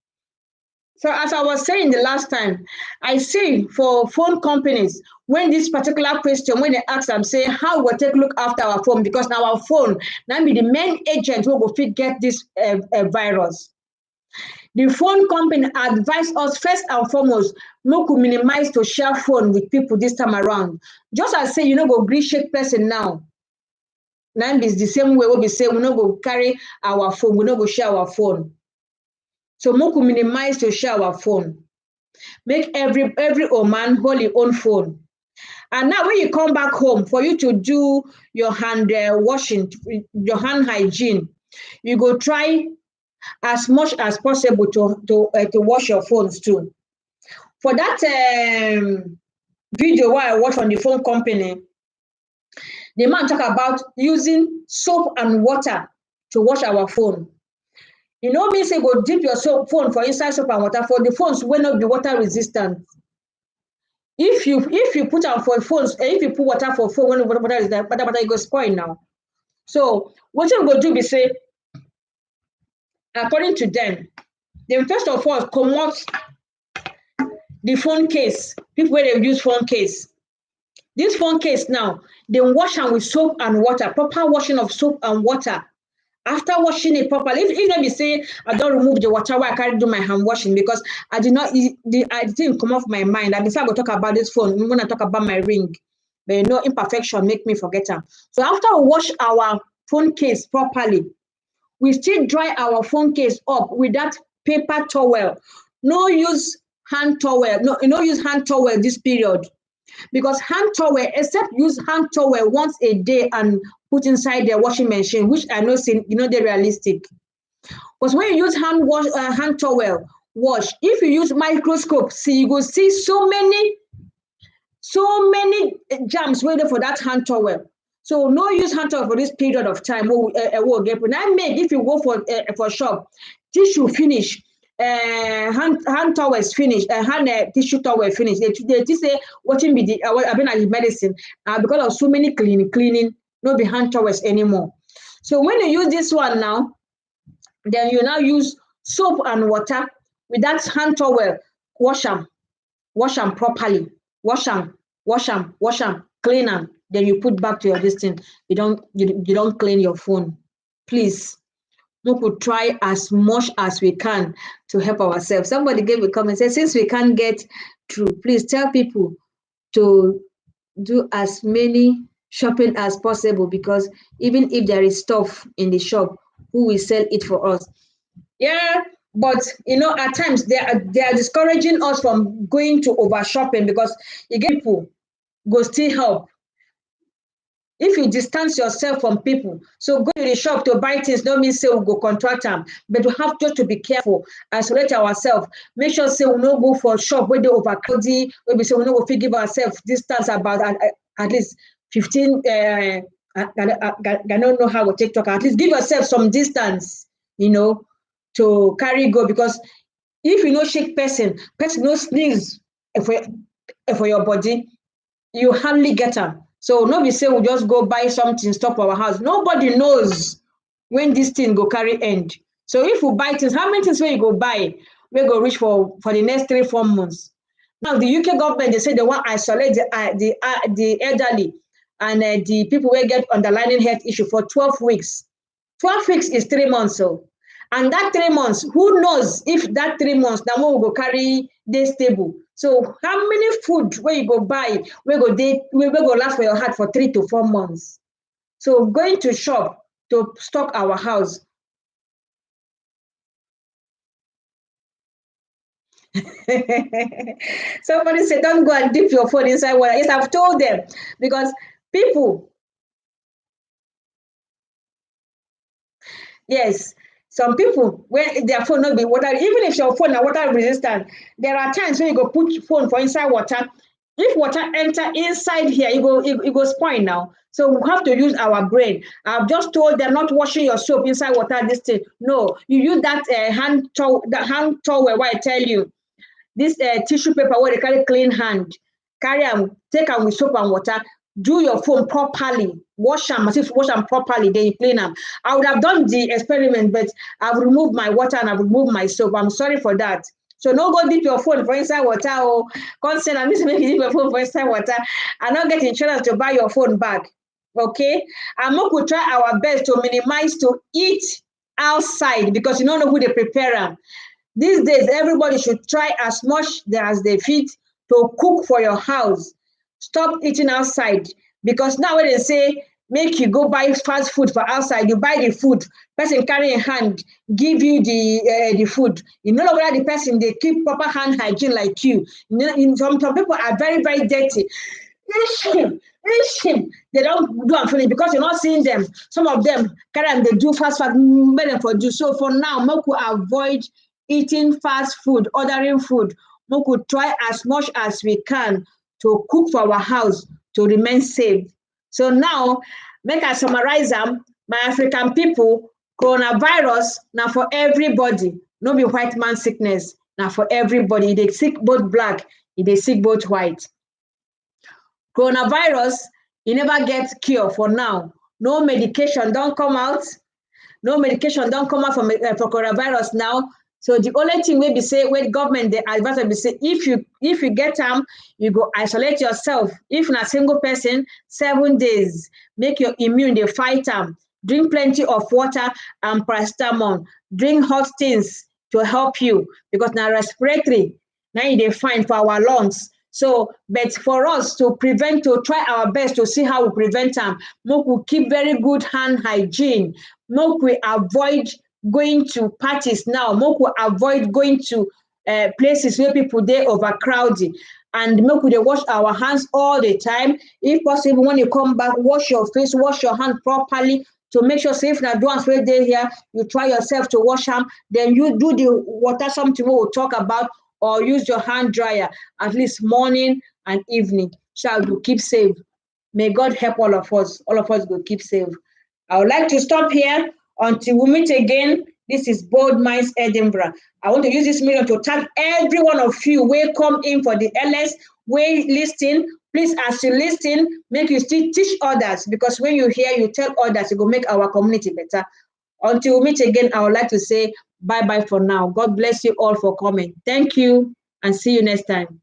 So as I was saying the last time, I see for phone companies, when this particular question, when they ask them, say, how we take look after our phone, because now our phone, now be the main agent who will fit get this virus. The phone company advise us first and foremost, no to minimize to share phone with people this time around. Just as say, you know, go greet shake person now. Now it's the same way we say, we no go carry our phone, we no go share our phone. So more to minimize to share our phone. Make every man hold your own phone. And now when you come back home, for you to do your hand washing, your hand hygiene, you go try as much as possible to wash your phones too. For that video where I watched on the phone company, the man talk about using soap and water to wash our phone. You know me say go dip your phone for inside soap and water. For the phones will not be water resistant. If you put out for phones, if you put water for phone when water is there, water it go spoil now. So what you go do be say, according to them, then first of all comot the phone case. People where they use phone case. This phone case now, they wash them with soap and water, proper washing of soap and water. After washing it properly, if not be say I don't remove the water where I can't do my hand washing, because I didn't come off my mind. I decided to talk about this phone when I talk about my ring. But you know, imperfection make me forget them. So after we wash our phone case properly, we still dry our phone case up with that paper towel. No use hand towel. No use hand towel this period. Because hand towel, except use hand towel once a day and put inside the washing machine, which I know they're realistic. Because when you use hand towel wash, if you use microscope, see you go see so many germs waiting for that hand towel. So no use hand towel for this period of time. We'll get. When I make, if you go for shop, tissue finish. Hand towels finish, hand tissue towel finish. They say watching be the I've been at medicine because of so many cleaning, no be hand towels anymore. So when you use this one now, then you now use soap and water with that hand towel. Wash them properly. Wash them, clean them. Then you put back to your distance. You don't clean your phone, please. We could try as much as we can to help ourselves. Somebody gave a comment, said, since we can't get through, please tell people to do as many shopping as possible, because even if there is stuff in the shop, who will sell it for us? Yeah, but at times they are discouraging us from going to over shopping, because you get people go still help. If you distance yourself from people, so go to the shop to buy things, don't mean say we'll go contract them, but we have just to be careful, isolate ourselves, make sure say we don't go for shop where they overcrowded, where we say we don't go give ourselves distance about at least 15. I don't know how we take talk. At least give yourself some distance, to carry go, because if you no shake person no sneeze for your body, you hardly get them. So nobody say we'll just go buy something, stop our house. Nobody knows when this thing go carry end. So if we buy things, how many things will you go buy? We go reach for the next 3-4 months. Now the UK government, they say they want to isolate the elderly and the people who get underlying health issue for 12 weeks. 12 weeks is 3 months. So, and that 3 months, who knows if that 3 months now we will go carry this stable. So how many food where you go buy, we go last for your heart for 3 to 4 months. So going to shop to stock our house. Somebody said, don't go and dip your phone inside water. Yes, I've told them, because people, yes, some people, when their phone not be water, even if your phone are water resistant, there are times when you go put phone for inside water, If water enter inside here, it go spoil now. So we have to use our brain. I've just told them not washing your soap inside water. This thing, no. You use that hand towel. The hand towel. Where I tell you, this tissue paper where they carry clean hand. Carry them, take them with soap and water. Do your phone properly. Wash them, wash them properly. Then you clean them. I would have done the experiment, but I've removed my water and I've removed my soap. I'm sorry for that. So no go dip your phone for inside water or consent and this make you dip your phone for inside water and not get insurance to buy your phone back. Okay? And we could try our best to minimize to eat outside because you don't know who they prepare them. These days, everybody should try as much as they fit to cook for your house. Stop eating outside because now when they say make you go buy fast food for outside, you buy the food, person carry in hand, give you the food. You know whether the person they keep proper hand hygiene like you. Some people are very, very dirty. They don't do and finish because you're not seeing them. Some of them carry and they do fast for do. So for now, we could avoid eating fast food, ordering food. We could try as much as we can to cook for our house to remain safe. So now, make I summarize them. My African people, coronavirus now for everybody. No be white man sickness. Now for everybody. They sick both black, they sick both white. Coronavirus, you never get cure for now. No medication don't come out. No medication don't come out for coronavirus now. So the only thing we be say when government they advise be say if you get them, you go isolate yourself. If not single person, 7 days. Make your immune they fight them. Drink plenty of water and paracetamol. Drink hot things to help you because now respiratory now they find for our lungs. So, but for us to prevent, to try our best to see how we prevent them, we keep very good hand hygiene. We avoid going to parties now. We avoid going to places where people they overcrowded. And we wash our hands all the time. If possible, when you come back, wash your face, wash your hand properly to make sure safe now once we're there here, you try yourself to wash them. Then you do the water something we will talk about, or use your hand dryer at least morning and evening. So you keep safe. May God help all of us. All of us will keep safe. I would like to stop here until we meet again. This is Bold Minds Edinburgh. I want to use this medium to thank every one of you who come in for the LS, way listening. Please, as you listen, make you still teach others because when you hear, you tell others, it will make our community better. Until we meet again, I would like to say bye-bye for now. God bless you all for coming. Thank you and see you next time.